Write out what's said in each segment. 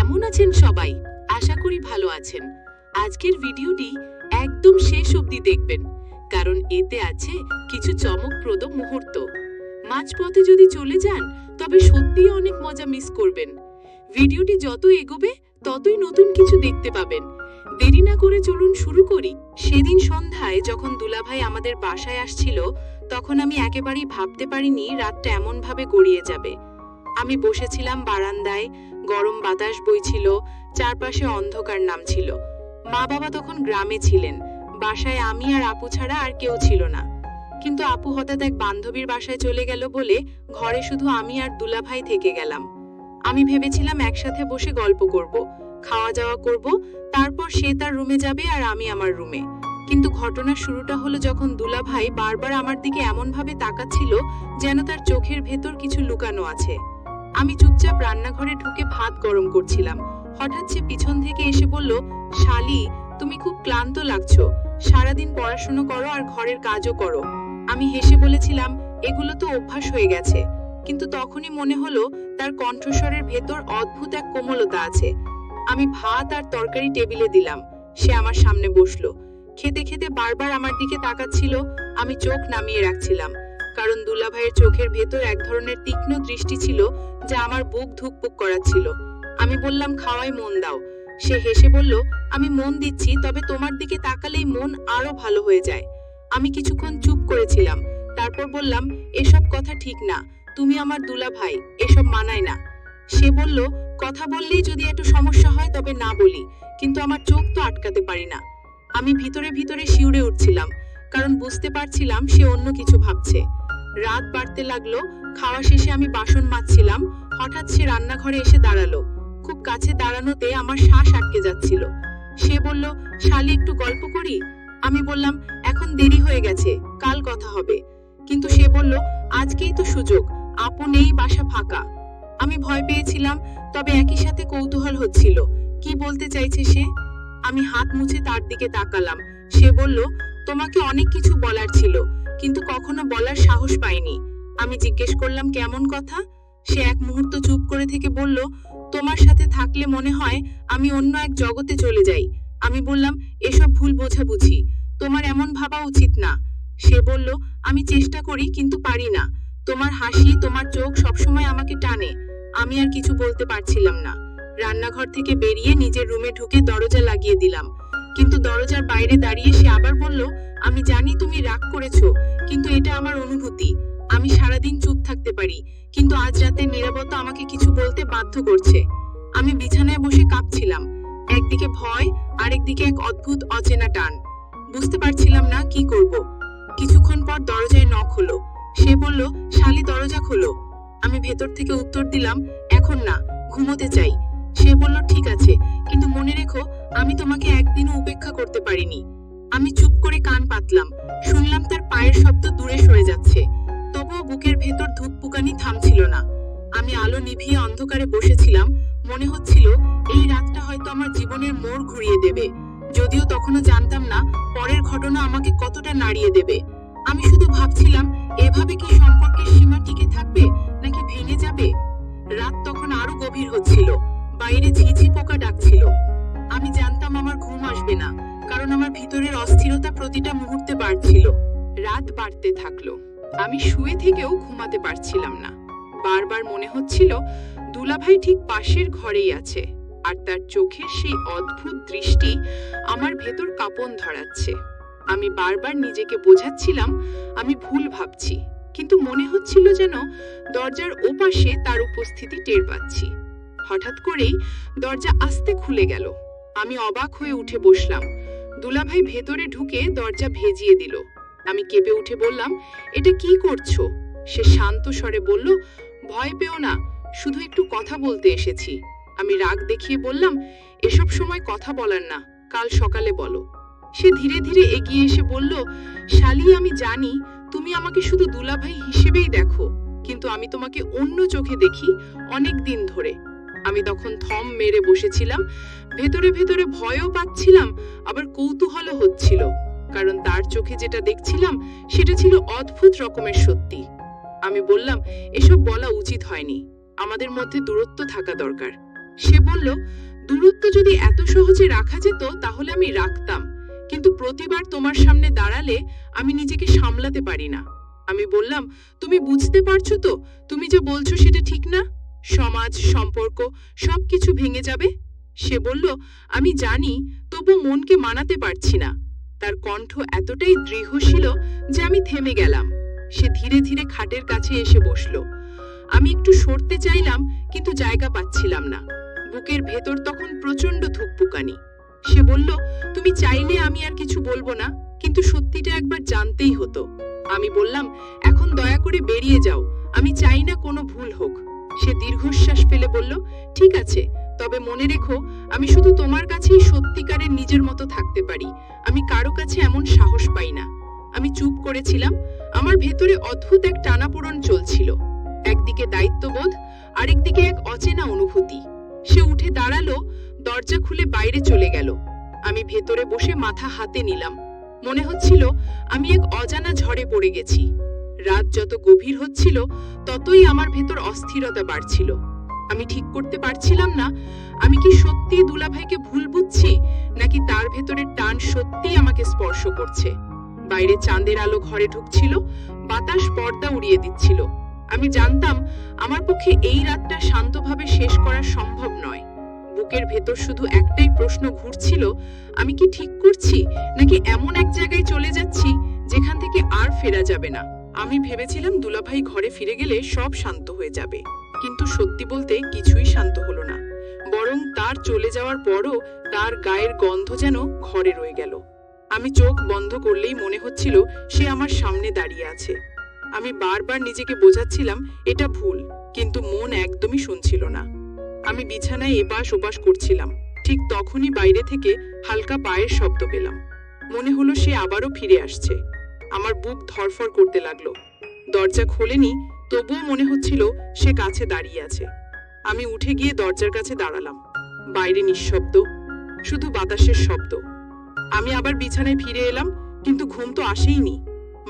কেমন আছেন সবাই? আশা করি ভালো আছেন। আজকের ভিডিওটি একদম শেষ অবধি দেখবেন, কারণ এতে আছে কিছু চমকপ্রদ মুহূর্ত। মাঝপথে যদি চলে যান তবে সত্যিই অনেক মজা মিস করবেন। ভিডিওটি যত এগোবে ততই নতুন কিছু দেখতে পাবেন। দেরি না করে চলুন শুরু করি। সেদিন সন্ধ্যায় যখন দুলাভাই আমাদের বাসায় আসছিল, তখন আমি একেবারেই ভাবতে পারিনি রাতটা এমনভাবে গড়িয়ে যাবে। আমি বসেছিলাম বারান্দায়, গরম বাতাস বইছিল, চারপাশে অন্ধকার নামছিল। মা বাবা তখন গ্রামে ছিলেন, বাসায় আমি আর আপু ছাড়া আর কেউ ছিল না। কিন্তু আপু হঠাৎ এক বান্ধবীর বাসায় চলে গেল বলে ঘরে শুধু আমি আর দুলাভাই থেকে গেলাম। আমি ভেবেছিলাম একসাথে বসে গল্প করব, খাওয়া যাওয়া করব, তারপর সে তার রুমে যাবে আর আমি আমার রুমে। কিন্তু ঘটনার শুরুটা হলো যখন দুলাভাই বারবার আমার দিকে এমনভাবে তাকাচ্ছিল যেন তার চোখের ভেতর কিছু লুকানো আছে। আমি চুপচাপ রান্নাঘরে ঢুকে ভাত গরম করছিলাম। হঠাৎ সে পিছন থেকে এসে বলল, শালি, তুমি খুব ক্লান্ত লাগছো, সারাদিন পড়াশোনা করো আর ঘরের কাজও করো। আমি হেসে বলেছিলাম, এগুলো তো অভ্যাস হয়ে গেছে। কিন্তু তখনই মনে হলো তার কণ্ঠস্বরের ভেতর অদ্ভুত এক কোমলতা আছে। আমি ভাত আর তরকারি টেবিলে দিলাম, সে আমার সামনে বসলো। খেতে খেতে বারবার আমার দিকে তাকাচ্ছিল। আমি চোখ নামিয়ে রাখছিলাম, কারণ দুলাভাইয়ের চোখের ভেতর এক ধরনের তীক্ষ্ণ দৃষ্টি ছিল যা আমার বুক ধুকপুক করাচ্ছিল। আমি বললাম, খাওয়ায় মন দাও। সে হেসে বলল, আমি মন দিচ্ছি, তবে তোমার দিকে তাকালেই মন আরো ভালো হয়ে যায়। আমি কিছুক্ষণ চুপ করেছিলাম, তারপর বললাম, এসব কথা ঠিক না, তুমি আমার দুলাভাই, এসব মানায় না। সে বলল, কথা বললেই যদি একটু সমস্যা হয় তবে না বলি, কিন্তু আমার চোখ তো আটকাতে পারি না। আমি ভিতরে ভিতরে শিউরে উঠছিলাম, কারণ বুঝতে পারছিলাম সে অন্য কিছু ভাবছে। রাত বাড়তে লাগলো। খাওয়া শেষে আমি বাসন মাজছিলাম, হঠাৎ সে রান্নাঘরে এসে দাঁড়ালো। খুব কাছে দাঁড়ানোতে আমার শ্বাস আটকে যাচ্ছিল। সে বলল, শালি, একটু গল্প করি? আমি বললাম, এখন দেরি হয়ে গেছে, কাল কথা হবে। কিন্তু সে বলল, আজকেই তো সুযোগ, আপু নেই, বাসা ফাঁকা। আমি ভয় পেয়েছিলাম, তবে একই সাথে কৌতূহল হচ্ছিল, কি বলতে চাইছে সে। আমি হাত মুছে তার দিকে তাকালাম। সে বলল, তোমাকে অনেক কিছু বলার ছিল, কিন্তু কখনো বলার সাহস পাইনি। আমি জিজ্ঞেস করলাম, কেমন কথা? সে এক মুহূর্ত চুপ করে থেকে বলল, তোমার সাথে থাকলে মনে হয় আমি অন্য এক জগতে চলে যাই। আমি বললাম, এসব ভুল বোঝাবুঝি, তোমার এমন ভাবা উচিত না। সে বলল, আমি চেষ্টা করি কিন্তু পারি না। তোমার হাসি, তোমার চোখ সবসময় আমাকে টানে। আমি আর কিছু বলতে পারছিলাম না। রান্নাঘর থেকে বেরিয়ে নিজের রুমে ঢুকে দরজা লাগিয়ে দিলাম। কিন্তু দরজার বাইরে দাঁড়িয়ে সে আবার বলল, আমি জানি তুমি রাগ করেছো, কিন্তু এটা আমার অনুভূতি। আমি সারাদিন চুপ থাকতে পারি, কিন্তু আজ রাতে নীরবতা আমাকে কিছু বলতে বাধ্য করছে। আমি বিছানায় বসে কাঁপছিলাম, একদিকে ভয়, আরেকদিকে এক অদ্ভুত অচেনা টান। বুঝতে পারছিলাম না কি করব। কিছুক্ষণ পর দরজায় নক হলো। সে বলল, শালি, দরজা খোলো। আমি ভেতর থেকে উত্তর দিলাম, এখন না, ঘুমোতে চাই। সে বলল, ঠিক আছে, কিন্তু মনে রেখো, আমি তোমাকে একদিনও উপেক্ষা করতে পারিনি। আমি চুপ করে কান পাতলাম। শুনলাম তার পায়ের শব্দ দূরে সরে যাচ্ছে, তবুও বুকের ভেতর ধুকপুকানি থামছিল না। আমি আলো নিভিয়ে অন্ধকারে বসেছিলাম। মনে হচ্ছিল এই রাতটা হয়তো আমার জীবনের মোড় ঘুরিয়ে দেবে, যদিও তখনও জানতাম না পরের ঘটনা আমাকে কতটা নাড়িয়ে দেবে। আমি শুধু ভাবছিলাম, এভাবে কি সম্পর্কের সীমা টিকে থাকবে নাকি ভেঙে যাবে? রাত তখন আরো গভীর হচ্ছিল, বাইরে ঝিঝি পোকা ডাকছিল। আমি জানতাম আমার ঘুম আসবে না, কারণ আমার ভিতরের অস্থিরতা প্রতিটা মুহূর্তে বাড়ছিল। রাত বাড়তে থাকলো, আমি শুয়ে থেকেও ঘুমাতে পারছিলাম না। বারবার মনে হচ্ছিল দুলাভাই ঠিক পাশের ঘরেই আছে, আর তার চোখের সেই অদ্ভুত দৃষ্টি আমার ভেতর কাঁপন ধরাচ্ছে। আমি বারবার নিজেকে বোঝাচ্ছিলাম আমি ভুল ভাবছি, কিন্তু মনে হচ্ছিল যেন দরজার ওপাশে তার উপস্থিতি টের পাচ্ছি। হঠাৎ করেই দরজা আস্তে খুলে গেল। আমি অবাক হয়ে উঠে বসলাম। দুলাভাই ভেতরে ঢুকে দরজা ভেজিয়ে দিল। আমি কেঁপে উঠে বললাম, এটা কি করছো? সে শান্ত স্বরে বলল, ভয় পেও না, শুধু একটু কথা বলতে এসেছি। আমি রাগ দেখিয়ে বললাম, এসব সময় কথা বলার না, কাল সকালে বলো। সে ধীরে ধীরে এগিয়ে এসে বলল, শালি, আমি জানি তুমি আমাকে শুধু দুলাভাই হিসেবেই দেখো, কিন্তু আমি তোমাকে অন্য চোখে দেখি অনেক দিন ধরে। আমি তখন থম মেরে বসেছিলাম, ভেতরে ভেতরে ভয়ও পাচ্ছিলাম, আবার কৌতূহলও হচ্ছিল, কারণ তার চোখে যেটা দেখছিলাম সেটা ছিল অদ্ভুত রকমের সত্যি। আমি বললাম, এসব বলা উচিত হয়নি, আমাদের মধ্যে দূরত্ব থাকা দরকার। সে বলল, দূরত্ব যদি এত সহজে রাখা যেত তাহলে আমি রাখতাম, কিন্তু প্রতিবার তোমার সামনে দাঁড়ালে আমি নিজেকে সামলাতে পারি না। আমি বললাম, তুমি বুঝতে পারছো তো তুমি যা বলছো সেটা ঠিক না? সমাজ, সম্পর্ক সবকিছু ভেঙে যাবে। সে বলল, আমি জানি, তবু মনকে মানাতে পারছি না। তার কণ্ঠ এতটাই দৃঢ় ছিল যে আমি থেমে গেলাম। সে ধীরে ধীরে খাটের কাছে এসে বসলো। আমি একটু সরতে চাইলাম, কিন্তু জায়গা পাচ্ছিলাম না। বুকের ভেতর তখন প্রচন্ড ধুকপুকানি। সে বলল, তুমি চাইলে আমি আর কিছু বলবো না, কিন্তু সত্যিটা একবার জানতেই হতো। আমি বললাম, এখন দয়া করে বেরিয়ে যাও, আমি চাই না কোনো ভুল হোক। সে দীর্ঘশ্বাস ফেলে বলল, ঠিক আছে, তবে মনে রেখো, আমি শুধু তোমার কাছেই সত্যিকারের নিজের মতো থাকতে পারি, আমি কারো কাছে এমন সাহস পাই না। আমি চুপ করেছিলাম। আমার ভেতরে অদ্ভুত এক টানাপোড়েন চলছিল। একদিকে দায়িত্ববোধ, আরেকদিকে এক অচেনা অনুভূতি। সে উঠে দাঁড়ালো, দরজা খুলে বাইরে চলে গেল। আমি ভেতরে বসে মাথা হাতে নিলাম। মনে হচ্ছিল আমি এক অজানা ঝড়ে পড়ে গেছি। রাত যত গভীর হচ্ছিল ততই আমার ভেতর অস্থিরতা বাড়ছিল। আমি ঠিক করতে পারছিলাম না, আমি কি সত্যি দুলাভাইকে ভুল বুঝছি, নাকি তার ভেতরের টান সত্যিই আমাকে স্পর্শ করছে। বাইরে চাঁদের আলো ঘরে ঢুকছিল, বাতাস পর্দা উড়িয়ে দিচ্ছিল। আমি জানতাম আমার পক্ষে এই রাতটা শান্তভাবে শেষ করা সম্ভব নয়। বুকের ভেতর শুধু একটাই প্রশ্ন ঘুরছিল, আমি কি ঠিক করছি, নাকি এমন এক জায়গায় চলে যাচ্ছি যেখান থেকে আর ফেরা যাবে না। আমি ভেবেছিলাম দুলাভাই ঘরে ফিরে গেলে সব শান্ত হয়ে যাবে, কিন্তু সত্যি বলতে কিছুই শান্ত হলো না। বরং তার চলে যাওয়ার পরও তার গায়ের গন্ধ যেন ঘরে রয়ে গেল। আমি চোখ বন্ধ করলেই মনে হচ্ছিল সে আমার সামনে দাঁড়িয়ে আছে। আমি বারবার নিজেকে বোঝাচ্ছিলাম এটা ভুল, কিন্তু মন একদমই শুনছিল না। আমি বিছানায় এপাশ ওপাশ করছিলাম। ঠিক তখনই বাইরে থেকে হালকা পায়ের শব্দ পেলাম। মনে হলো সে আবারও ফিরে আসছে। আমার বুক ধড়ফড় করতে লাগলো। দরজা খোলেনি, তবুও মনে হচ্ছিল সে কাছে দাঁড়িয়ে আছে। আমি উঠে গিয়ে দরজার কাছে দাঁড়ালাম। বাইরে নিঃশব্দ, শুধু বাতাসের শব্দ। আমি আবার বিছানায় ফিরে এলাম, কিন্তু ঘুম তো আসেইনি।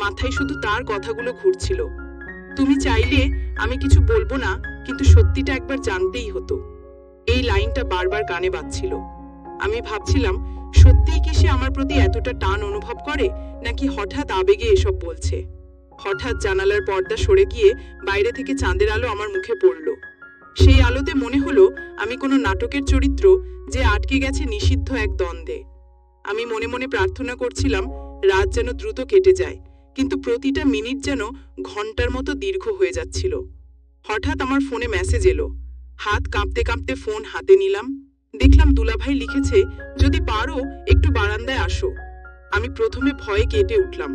মাথায় শুধু তার কথাগুলো ঘুরছিল। তুমি চাইলে আমি কিছু বলবো না, কিন্তু সত্যিটা একবার জানতেই হতো। এই লাইনটা বারবার কানে বাজছিল। আমি ভাবছিলাম, সত্যিই কি সে আমার প্রতি এতটা টান অনুভব করে, নাকি হঠাৎ আবেগে এসব বলছে। হঠাৎ জানালার পর্দা সরে গিয়ে বাইরে থেকে চাঁদের আলো আমার মুখে পড়ল। সেই আলোতে মনে হলো আমি কোনো নাটকের চরিত্র যে আটকে গেছে নিষিদ্ধ এক দ্বন্দ্বে। আমি মনে মনে প্রার্থনা করছিলাম রাত যেন দ্রুত কেটে যায়, কিন্তু প্রতিটা মিনিট যেন ঘন্টার মতো দীর্ঘ হয়ে যাচ্ছিল। হঠাৎ আমার ফোনে মেসেজ এলো। হাত কাঁপতে কাঁপতে ফোন হাতে নিলাম। দেখলাম দুলাভাই লিখেছে, যদি পারো একটু বারান্দায় আসো। আমি প্রথমে ভয়ে কেটে উঠলাম,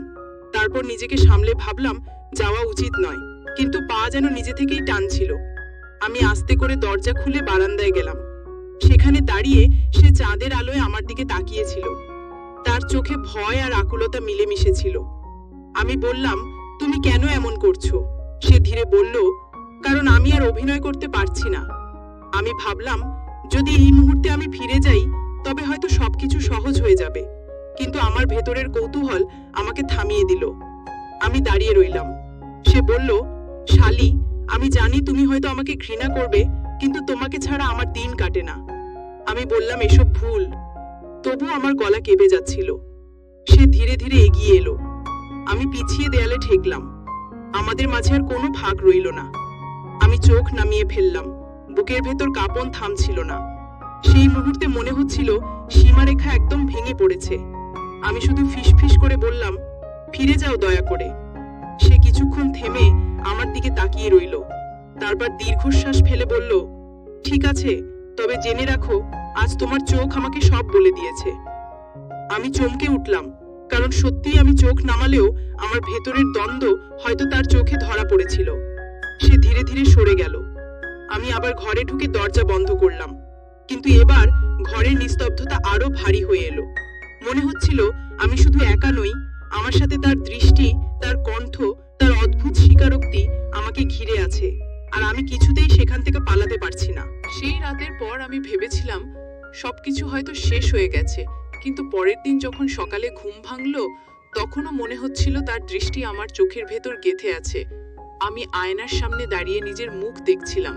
তারপর নিজেকে সামলে ভাবলাম যাওয়া উচিত নয়, কিন্তু পা যেন নিজে থেকেই টানছিল। আমি আস্তে করে দরজা খুলে বারান্দায় গেলাম। সেখানে দাঁড়িয়ে সে চাঁদের আলোয় আমার দিকে তাকিয়েছিল। তার চোখে ভয় আর আকুলতা মিলেমিশে ছিল। আমি বললাম, তুমি কেন এমন করছো? সে ধীরে বলল, কারণ আমি আর অভিনয় করতে পারছি না। আমি ভাবলাম, যদি এই মুহূর্তে আমি ফিরে যাই তবে হয়তো সবকিছু সহজ হয়ে যাবে, কিন্তু আমার ভেতরের কৌতূহল আমাকে থামিয়ে দিল। আমি দাঁড়িয়ে রইলাম। সে বলল, শালি, আমি জানি তুমি হয়তো আমাকে ঘৃণা করবে, কিন্তু তোমাকে ছাড়া আমার দিন কাটে না। আমি বললাম, এসব ভুল। তবু আমার গলা কেঁপে যাচ্ছিল। সে ধীরে ধীরে এগিয়ে এলো। আমি পিছিয়ে দেয়ালে ঠেকলাম। আমাদের মাঝে আর কোনো ভাগ রইল না। আমি চোখ নামিয়ে ফেললাম। বুকের ভেতর কাঁপন থামছিল না। সেই মুহূর্তে মনে হচ্ছিল সীমারেখা একদম ভেঙে পড়েছে। আমি শুধু ফিসফিস করে বললাম, ফিরে যাও দয়া করে। সে কিছুক্ষণ থেমে আমার দিকে তাকিয়ে রইল। তারপর দীর্ঘশ্বাস ফেলে বলল, ঠিক আছে, তবে জেনে রাখো আজ তোমার চোখ আমাকে সব বলে দিয়েছে। আমি চমকে উঠলাম, কারণ সত্যিই আমি চোখ নামালেও আমার ভেতরের দ্বন্দ্ব হয়তো তার চোখে ধরা পড়েছিল। সে ধীরে ধীরে সরে গেল। আমি আবার ঘরে ঢুকে দরজা বন্ধ করলাম, কিন্তু এবার ঘরের নিস্তব্ধতা আরো ভারী হয়ে এলো। মনে হচ্ছিল আমি শুধু একা নই, আমার সাথে তার দৃষ্টি, তার কণ্ঠ, তার অদ্ভুত স্বীকারোক্তি আমাকে ঘিরে আছে, আর আমি কিছুতেই সেখান থেকে পালাতে পারছি না। সেই রাতের পর আমি ভেবেছিলাম সবকিছু হয়তো শেষ হয়ে গেছে, কিন্তু পরের দিন যখন সকালে ঘুম ভাঙলো তখনও মনে হচ্ছিল তার দৃষ্টি আমার চোখের ভেতর গেঁথে আছে। আমি আয়নার সামনে দাঁড়িয়ে নিজের মুখ দেখছিলাম।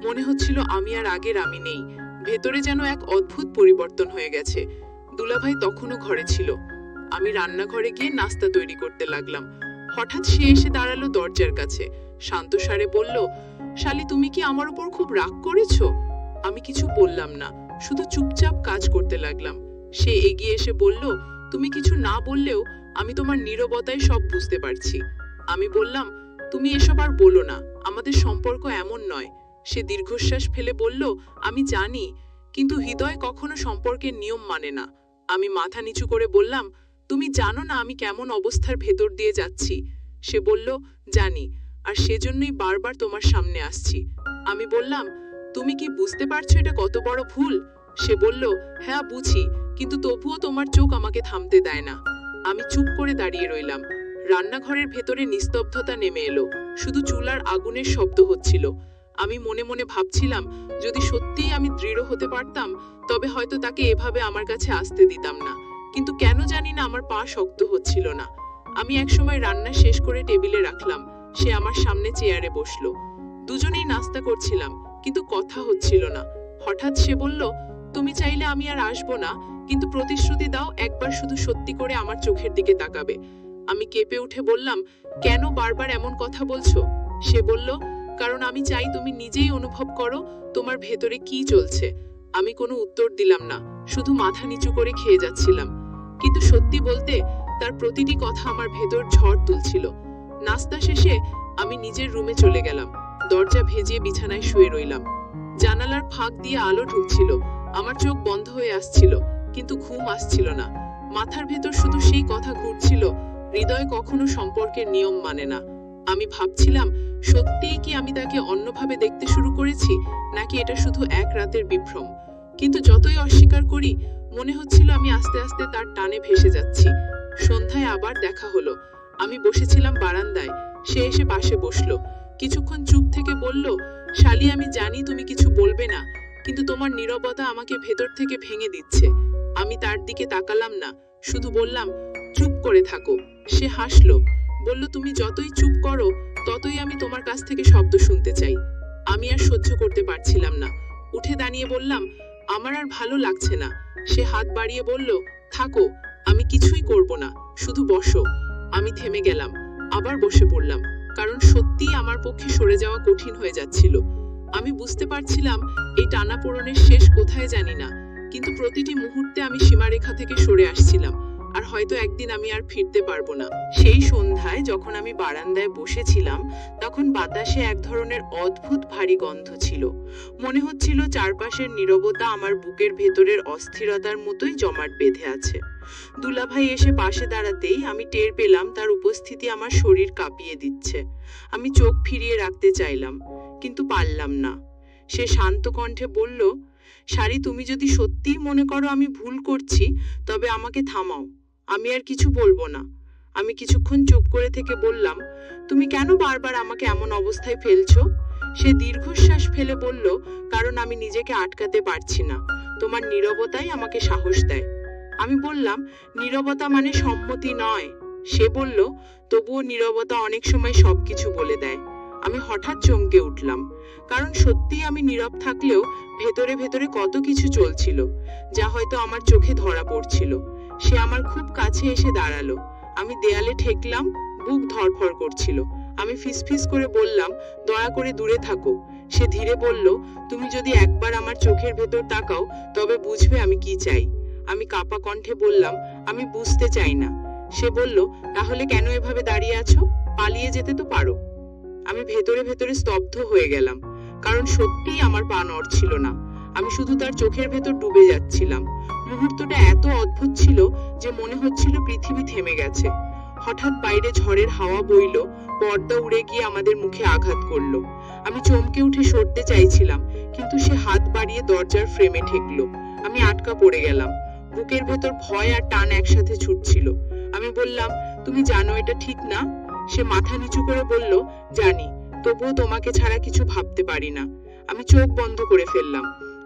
মনে হচ্ছিল আমি আর আগের আমি নেই। ভেতরে যেন এক অদ্ভুত পরিবর্তন হয়ে গেছে। দুলাভাই তখনও ঘরে ছিল। আমি রান্নাঘরে গিয়ে নাস্তা তৈরি করতে লাগলাম। হঠাৎ সে এসে দাঁড়ালো দরজার কাছে। শান্ত স্বরে বলল, শালি, তুমি কি আমার উপর খুব রাগ করেছো? আমি কিছু বললাম না, শুধু চুপচাপ কাজ করতে লাগলাম। সে এগিয়ে এসে বলল, তুমি কিছু না বললেও আমি তোমার নীরবতায় সব বুঝতে পারছি। আমি বললাম, তুমি এসব আর বলো না, আমাদের সম্পর্ক এমন নয়। সে দীর্ঘশ্বাস ফেলে বলল, আমি জানি, কিন্তু হৃদয় কখনো সম্পর্কের নিয়ম মানে না। আমি মাথা নিচু করে বললাম, তুমি জানো না আমি কেমন অবস্থার ভেতর দিয়ে যাচ্ছি। সে বলল, জানি, আর সেজন্যই বারবার তোমার সামনে আসছি। আমি বললাম, তুমি কি বুঝতে পারছো এটা কত বড় ভুল? সে বলল, হ্যাঁ বুঝি, কিন্তু তবুও তোমার চোখ আমাকে থামতে দেয় না। আমি চুপ করে দাঁড়িয়ে রইলাম। রান্নাঘরের ভেতরে নিস্তব্ধতা নেমে এলো, শুধু চুলার আগুনের শব্দ হচ্ছিল। আমি মনে মনে ভাবছিলাম, যদি সত্যিই আমি দৃঢ় হতে পারতাম, তবে হয়তো তাকে এভাবে আমার কাছে আসতে দিতাম না। কিন্তু কেন জানি না আমার পা শক্ত হচ্ছিল না। আমি একসময় রান্না শেষ করে টেবিলে রাখলাম। সে আমার সামনে চেয়ারে বসলো। দুজনেই নাস্তা করছিলাম, কিন্তু কথা হচ্ছিল না। হঠাৎ সে বলল, তুমি চাইলে আমি আর আসবো না, কিন্তু প্রতিশ্রুতি দাও একবার শুধু সত্যি করে আমার চোখের দিকে তাকাবে। আমি কেঁপে উঠে বললাম, কেন বারবার এমন কথা বলছো? সে বলল, কারণ আমি চাই তুমি নিজেই অনুভব করো তোমার ভেতরে কি চলছে। আমি কোনো উত্তর দিলাম না, শুধু মাথা নিচু করে খেয়ে যাচ্ছিলাম। কিন্তু সত্যি বলতে, তার প্রতিটি কথা আমার ভেতর ঝড় তুলছিল। নাস্তা শেষে আমি নিজের রুমে চলে গেলাম। দরজা ভেজিয়ে বিছানায় শুয়ে রইলাম। জানালার ফাঁক দিয়ে আলো ঢুকছিল। আমার চোখ বন্ধ হয়ে আসছিল, কিন্তু ঘুম আসছিল না। মাথার ভেতর শুধু সেই কথা ঘুরছিল, হৃদয় কখনো সম্পর্কের নিয়ম মানে না। আমি ভাবছিলাম, সত্যিই কি আমি তাকে অন্যভাবে দেখতে শুরু করেছি, নাকি এটা শুধু এক রাতের বিভ্রম। কিন্তু যতই অস্বীকার করি, মনে হচ্ছিল আমি আস্তে আস্তে তার টানে ভেসে যাচ্ছি। সন্ধ্যায় আবার দেখা হলো। আমি বসেছিলাম বারান্দায়। সে এসে পাশে বসলো। কিছুক্ষণ চুপ থেকে বলল, শালি, আমি জানি তুমি কিছু বলবে না, কিন্তু তোমার নীরবতা আমাকে ভেতর থেকে ভেঙে দিচ্ছে। আমি তার দিকে তাকালাম না, শুধু বললাম, চুপ করে থাকো। সে হাসলো, বলল, তুমি যতই চুপ করো, ততই আমি তোমার কাছ থেকে শব্দ শুনতে চাই। আমি আর সহ্য করতে পারছিলাম না। উঠে দাঁড়িয়ে বললাম, আমার আর ভালো লাগছে না। সে হাত বাড়িয়ে বলল, থাকো, আমি কিছুই করব না, শুধু বসো। আমি থেমে গেলাম, আবার বসে পড়লাম, কারণ সত্যিই আমার পক্ষে সরে যাওয়া কঠিন হয়ে যাচ্ছিল। আমি বুঝতে পারছিলাম এই টানাপোড়েনের শেষ কোথায় জানি না, কিন্তু প্রতিটি মুহূর্তে আমি সীমারেখা থেকে সরে আসছিলাম, আর হয়তো একদিন আমি আর ফিরতে পারবো না। সেই সন্ধ্যায় যখন আমি বারান্দায় বসেছিলাম, তখন বাতাসে এক ধরনের অদ্ভুত ভারী গন্ধ ছিল। মনে হচ্ছিল চারপাশের নীরবতা আমার বুকের ভেতরের অস্থিরতার মতোই জমাট বেঁধে আছে। দুলাভাই এসে পাশে দাঁড়াতেই আমি টের পেলাম তার উপস্থিতি আমার শরীর কাঁপিয়ে দিচ্ছে। আমি চোখ ফিরিয়ে রাখতে চাইলাম, কিন্তু পারলাম না। সে শান্ত কণ্ঠে বলল, শাড়ি, তুমি যদি সত্যিই মনে করো আমি ভুল করছি, তবে আমাকে থামাও, আমি আর কিছু বলবো না। আমি কিছুক্ষণ চুপ করে থেকে বললাম, তুমি কেন বারবার আমাকে এমন অবস্থায় ফেলছো? সে দীর্ঘশ্বাস ফেলে বলল, কারণ আমি নিজেকে আটকাতে পারছি না। তোমার নীরবতাই আমাকে সাহস দেয়। আমি বললাম, নীরবতা মানে সম্মতি নয়। সে বলল, তবুও নীরবতা অনেক সময় সবকিছু বলে দেয়। আমি হঠাৎ চমকে উঠলাম, কারণ সত্যিই আমি নীরব থাকলেও ভেতরে ভেতরে কত কিছু চলছিল, যা হয়তো আমার চোখে ধরা পড়ছিল। সে আমার খুব কাছে এসে দাঁড়ালো। আমি দেয়ালে ঠেকলাম, বুক ধড়ফড় করছিল। আমি ফিসফিস করে বললাম, দয়া করে দূরে থাকো। সে ধীরে বলল, তুমি যদি একবার আমার চোখের ভেতর তাকাও, তবে বুঝবে আমি কি চাই। আমি কাঁপা কণ্ঠে বললাম, আমি বুঝতে চাই না। সে বলল, তাহলে কেন এভাবে দাঁড়িয়ে আছো? পালিয়ে যেতে তো পারো। আমি ভেতরে ভেতরে স্তব্ধ হয়ে গেলাম, কারণ সত্যিই আমার পা নড়ছিল না। আমি শুধু তার চোখের ভেতর ডুবে যাচ্ছিলাম। মুহূর্তটা এত অদ্ভুত ছিল যে মনে হচ্ছিল পৃথিবী থেমে গেছে। হঠাৎ বাইরে ঝড়ের হাওয়া বইল, পর্দা উড়ে গিয়ে আমাদের মুখে আঘাত করলো। আমি চমকে উঠে সরতে চাইছিলাম, কিন্তু সে হাত বাড়িয়ে দরজার ফ্রেমে ঠেকলো। আমি আটকা পড়ে গেলাম। বুকের ভেতর ভয় আর টান একসাথে ছুটছিল। আমি বললাম, তুমি জানো এটা ঠিক না? সে মাথা নিচু করে বলল, জানি, তবুও তোমাকে ছাড়া কিছু ভাবতে পারি না। আমি চোখ বন্ধ করে ফেললাম।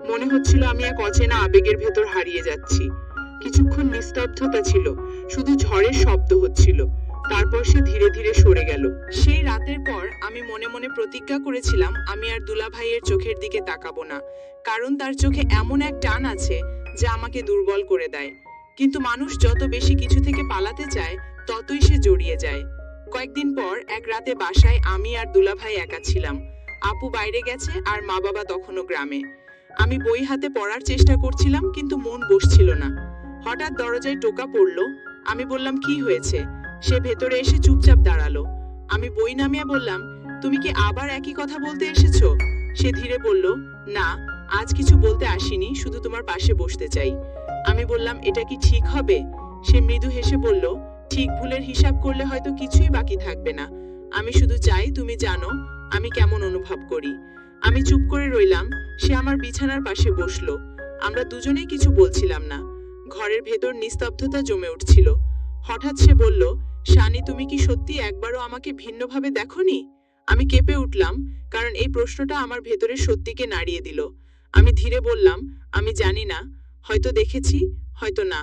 মনে হচ্ছিল আমি এক অচেনা আবেগের ভেতর হারিয়ে যাচ্ছি। কিছুক্ষণ নিস্তব্ধতা ছিল, শুধু ঝড়ের শব্দ হচ্ছিল। তারপর সে ধীরে ধীরে সরে গেল। সেই রাতের পর আমি মনে মনে প্রতিজ্ঞা করেছিলাম আমি আর দুলাভাইয়ের চোখের দিকে তাকাবো না, কারণ তার চোখে এমন এক টান আছে যা আমাকে দুর্বল করে দেয়। কিন্তু মানুষ যত বেশি কিছু থেকে পালাতে চায় ততই সে জড়িয়ে যায়। কয়েকদিন পর এক রাতে বাসায় আমি আর দুলাভাই একা ছিলাম। আপু বাইরে গেছে আর মা বাবা তখনও গ্রামে। আমি বই হাতে পড়ার চেষ্টা করছিলাম, কিন্তু মন বসছিল না। হঠাৎ দরজায় টোকা পড়ল। আমি বললাম, কি হয়েছে? সে ভেতরে এসে চুপচাপ দাঁড়ালো। আমি বই নামিয়ে বললাম, তুমি কি আবার একই কথা বলতে এসেছো? সে ধীরে বলল, না, আজ কিছু বলতে আসিনি, শুধু তোমার পাশে বসতে চাই। আমি বললাম, এটা কি ঠিক হবে? সে মৃদু হেসে বলল, ঠিক ভুলের হিসাব করলে হয়তো কিছুই বাকি থাকবে না। আমি শুধু চাই তুমি জানো আমি কেমন অনুভব করি। আমি চুপ করে রইলাম। সে আমার বিছানার পাশে বসলো। আমরা দুজনেই কিছু বলছিলাম না। ঘরের ভেতর নিস্তব্ধতা জমে উঠছিল। হঠাৎ সে বলল, শানি, তুমি কি সত্যি একবারও আমাকে ভিন্নভাবে দেখোনি? আমি কেঁপে উঠলাম, কারণ এই প্রশ্নটা আমার ভেতরের সত্যিকে নাড়িয়ে দিল। আমি ধীরে বললাম, আমি জানি না, হয়তো দেখেছি, হয়তো না।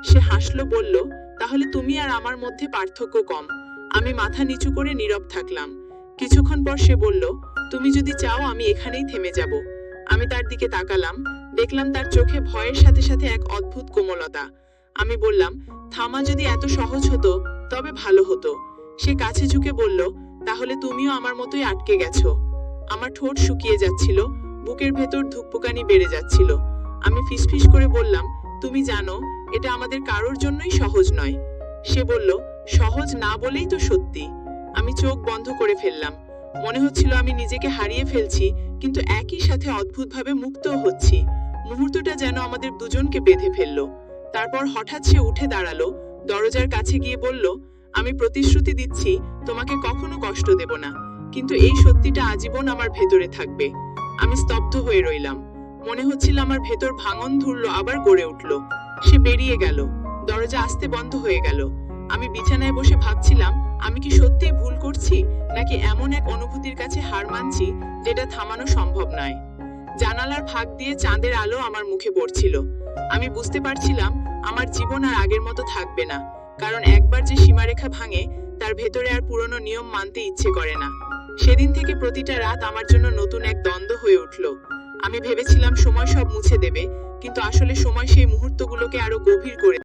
সে হাসলো, বলল, তাহলে তুমি আর আমার মধ্যে পার্থক্য কম। আমি মাথা নিচু করে নীরব থাকলাম। কিছুক্ষণ পর সে বলল, তুমি যদি চাও আমি এখানেই থেমে যাব। আমি তার দিকে তাকালাম। দেখলাম তার চোখে ভয়ের সাথে সাথে এক অদ্ভুত কোমলতা। আমি বললাম, থামা যদি এত সহজ হতো তবে ভালো হতো। সে কাছে ঝুঁকে বলল, তাহলে তুমিও আমার মতোই আটকে গেছো। আমার ঠোঁট শুকিয়ে যাচ্ছিল, বুকের ভেতর ধুকপুকানি বেড়ে যাচ্ছিল। আমি ফিসফিস করে বললাম, তুমি জানো এটা আমাদের কারোর জন্যই সহজ নয়। সে বলল, সহজ না বলেই তো সত্যি। আমি চোখ বন্ধ করে ফেললাম। মনে হচ্ছিল আমি নিজেকে হারিয়ে ফেলছি, কিন্তু একই সাথে অদ্ভুতভাবে মুক্তও হচ্ছি। মুহূর্তটা যেন আমাদের দুজনকে বেঁধে ফেললো। তারপর হঠাৎ সে উঠে দাঁড়ালো, দরজার কাছে গিয়ে বলল, আমি প্রতিশ্রুতি দিচ্ছি তোমাকে কখনো কষ্ট দেব না, কিন্তু এই সত্যিটা আজীবন আমার ভেতরে থাকবে। আমি স্তব্ধ হয়ে রইলাম। মনে হচ্ছিল আমার ভেতর ভাঙন ধরলো, আবার গড়ে উঠল। সে বেরিয়ে গেল। দরজা আস্তে বন্ধ হয়ে গেল। আমি বিছানায় বসে ভাবছিলাম, আমি কি সত্যিই ভুল করছি, নাকি এমন এক অনুভূতির কাছে হার মানছি যেটা থামানো সম্ভব নয়। জানালার ফাঁক দিয়ে চাঁদের আলো আমার মুখে পড়ছিল। আমি বুঝতে পারছিলাম আমার জীবন আর আগের মতো থাকবে না, কারণ একবার যে সীমারেখা ভাঙে তার ভেতরে আর পুরনো নিয়ম মানতে ইচ্ছে করে না। সেদিন থেকে প্রতিটা রাত আমার জন্য নতুন এক দ্বন্দ্ব হয়ে উঠল। আমি ভেবেছিলাম সময় সব মুছে দেবে, কিন্তু আসলে সময় সেই মুহূর্তগুলোকে আরো গভীর করে